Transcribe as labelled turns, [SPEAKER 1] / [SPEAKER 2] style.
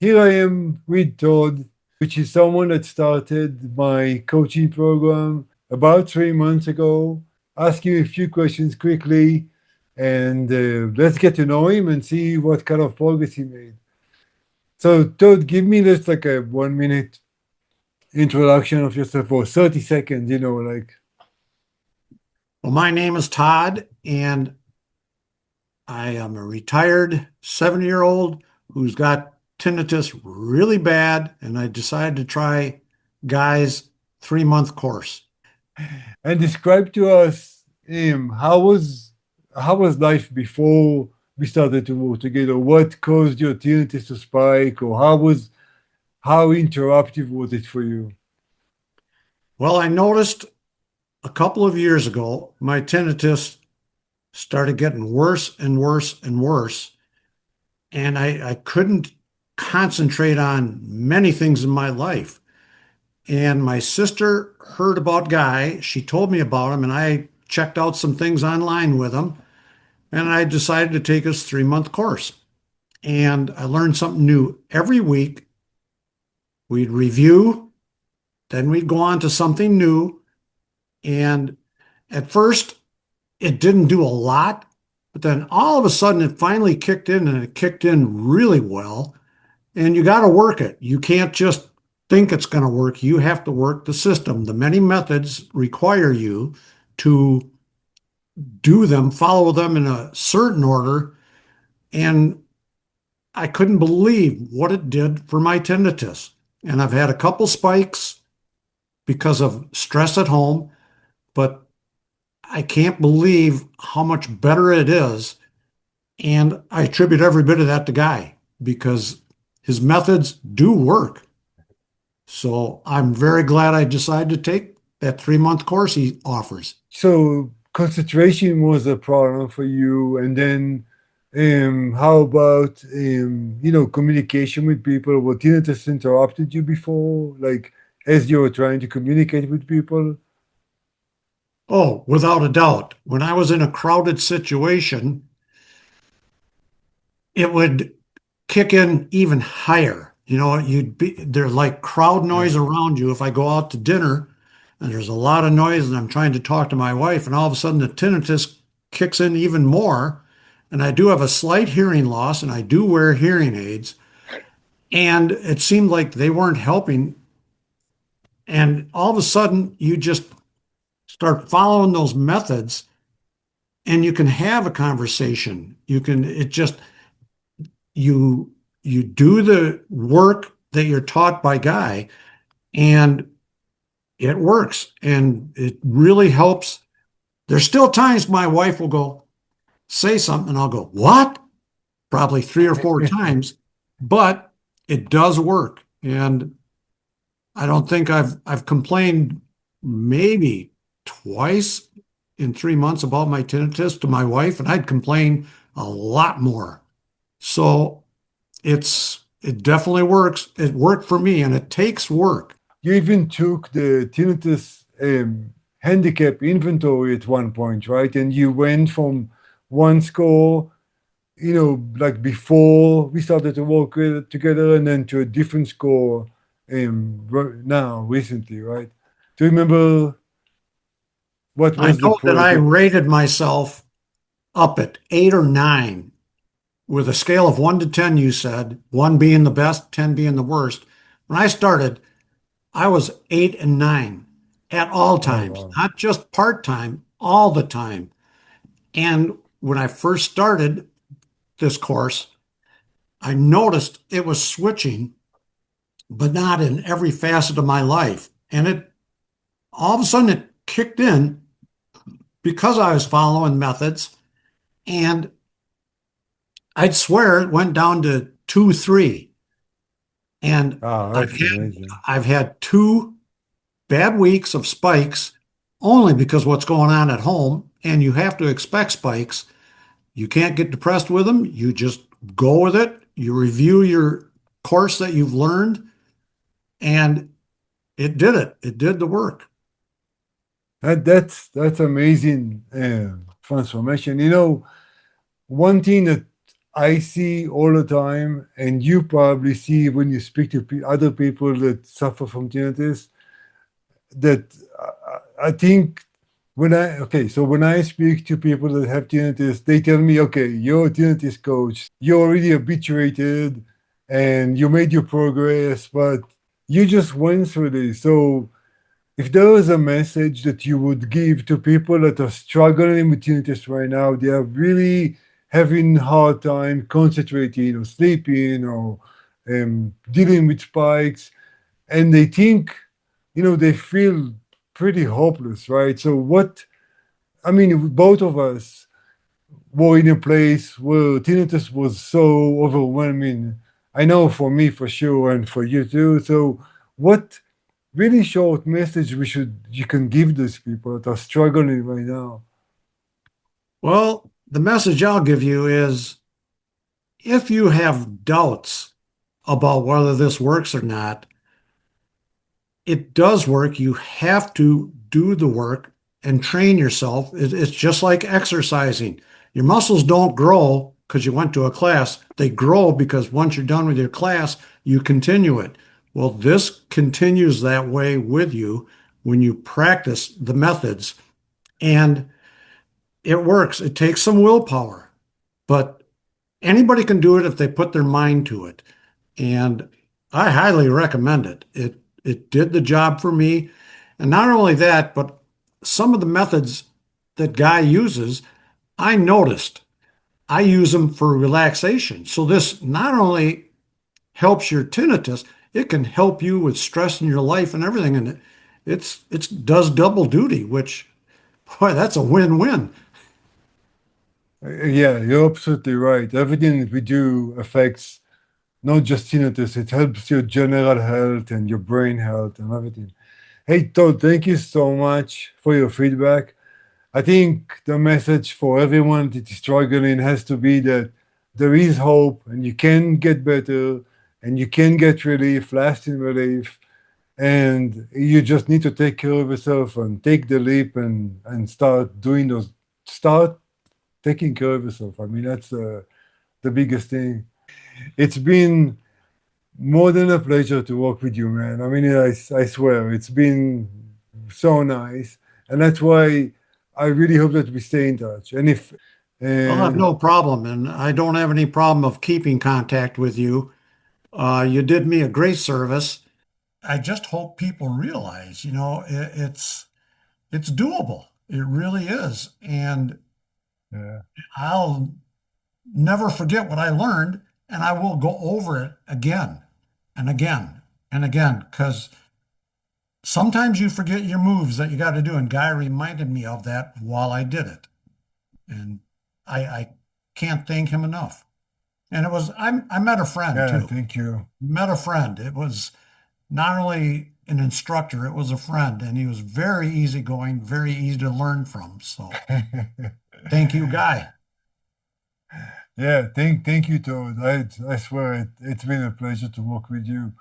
[SPEAKER 1] here I am with Todd, which is someone that started my coaching program about 3 months ago. Ask you a few questions quickly, and let's get to know him and see what kind of progress he made. So, Todd, give me just like a 1 minute introduction of yourself for 30 seconds, like.
[SPEAKER 2] Well, my name is Todd, and I am a retired 70-year-old who's got tinnitus really bad, and I decided to try Guy's 3-month course.
[SPEAKER 1] And describe to us how was life before we started to work together? What caused your tinnitus to spike, or how interruptive was it for you?
[SPEAKER 2] Well, I noticed a couple of years ago my tinnitus started getting worse and worse and worse, and I couldn't concentrate on many things in my life. And my sister heard about Guy. She told me about him, and I checked out some things online with him. And I decided to take his 3-month course. And I learned something new every week. We'd review, then we'd go on to something new. And at first, it didn't do a lot, but then all of a sudden, it finally kicked in, and it kicked in really well. And you got to work it. You can't just think it's going to work. You have to work the system. The many methods require you to do them, follow them in a certain order. And I couldn't believe what it did for my tinnitus. And I've had a couple spikes because of stress at home, but I can't believe how much better it is. And I attribute every bit of that to Guy because his methods do work. So I'm very glad I decided to take that 3-month course he offers.
[SPEAKER 1] So concentration was a problem for you, and then how about communication with people? What tinnitus interrupted you before, like as you were trying to communicate with people?
[SPEAKER 2] Oh, without a doubt. When I was in a crowded situation, it would kick in even higher. You know, you'd be there's like crowd noise
[SPEAKER 1] Yeah.
[SPEAKER 2] around you. If I go out to dinner and there's a lot of noise and I'm trying to talk to my wife, and all of a sudden the tinnitus kicks in even more. And I do have a slight hearing loss and I do wear hearing aids. And it seemed like they weren't helping. And all of a sudden you just start following those methods and you can have a conversation. It just, you you do the work that you're taught by Guy, and it works, and it really helps. There's still times my wife will go say something and I'll go, what? Probably 3 or 4 times, but it does work. And I don't think I've complained maybe twice in 3 months about my tinnitus to my wife, and I'd complain a lot more. So it definitely works. It worked for me, and it takes work.
[SPEAKER 1] You even took the tinnitus handicap inventory at one point, right? And you went from one score, like before we started to work together, and then to a different score now, recently, right? Do you remember what
[SPEAKER 2] I
[SPEAKER 1] was the
[SPEAKER 2] know that
[SPEAKER 1] pro?
[SPEAKER 2] I rated myself up at 8 or 9 with a scale of 1 to 10, you said, 1 being the best, 10 being the worst. When I started, I was 8 and 9 at all
[SPEAKER 1] Oh,
[SPEAKER 2] times,
[SPEAKER 1] wow.
[SPEAKER 2] not just part time, all the time. And when I first started this course, I noticed it was switching, but not in every facet of my life. And it all of a sudden it kicked in because I was following methods, and I'd swear it went down to 2, 3. And
[SPEAKER 1] Ah,
[SPEAKER 2] I've
[SPEAKER 1] that's
[SPEAKER 2] had
[SPEAKER 1] amazing.
[SPEAKER 2] I've had 2 bad weeks of spikes only because what's going on at home, and you have to expect spikes. You can't get depressed with them. You just go with it. You review your course that you've learned, and it did it. It did the work.
[SPEAKER 1] That's amazing transformation. One thing that I see all the time, and you probably see when you speak to other people that suffer from tinnitus, that I think when I speak to people that have tinnitus, they tell me, okay, you're a tinnitus coach, you're already habituated and you made your progress, but you just went through this. So if there was a message that you would give to people that are struggling with tinnitus right now, they are really having hard time concentrating or sleeping or dealing with spikes, and they think, they feel pretty hopeless, right? So what, I mean, both of us were in a place where tinnitus was so overwhelming. I know for me for sure, and for you too. So what really short message you can give those people that are struggling right now?
[SPEAKER 2] Well, the message I'll give you is if you have doubts about whether this works or not, it does work. You have to do the work and train yourself. It's just like exercising. Your muscles don't grow because you went to a class. They grow because once you're done with your class, you continue it. Well, this continues that way with you when you practice the methods, and it works. It takes some willpower, but anybody can do it if they put their mind to it. And I highly recommend it. It did the job for me. And not only that, but some of the methods that Guy uses, I noticed. I use them for relaxation. So this not only helps your tinnitus, it can help you with stress in your life and everything. And it's does double duty, which boy, that's a win-win.
[SPEAKER 1] Yeah, you're absolutely right. Everything that we do affects not just tinnitus, it helps your general health and your brain health and everything. Hey, Todd, thank you so much for your feedback. I think the message for everyone that is struggling has to be that there is hope and you can get better and you can get relief, lasting relief, and you just need to take care of yourself and take the leap and start taking care of yourself. I mean, that's the biggest thing. It's been more than a pleasure to work with you, man. I mean, I swear, it's been so nice. And that's why I really hope that we stay in touch.
[SPEAKER 2] I'll have
[SPEAKER 1] And
[SPEAKER 2] no problem, and I don't have any problem of keeping contact with you. You did me a great service. I just hope people realize, it's doable. It really is. And
[SPEAKER 1] yeah,
[SPEAKER 2] I'll never forget what I learned, and I will go over it again and again and again because sometimes you forget your moves that you got to do. And Guy reminded me of that while I did it. And I can't thank him enough. And I met a friend
[SPEAKER 1] yeah,
[SPEAKER 2] too.
[SPEAKER 1] thank you.
[SPEAKER 2] Met a friend. It was not only an instructor, it was a friend, and he was very easygoing, very easy to learn from. So thank you, Guy.
[SPEAKER 1] Yeah, thank you, Todd. I swear it's been a pleasure to work with you.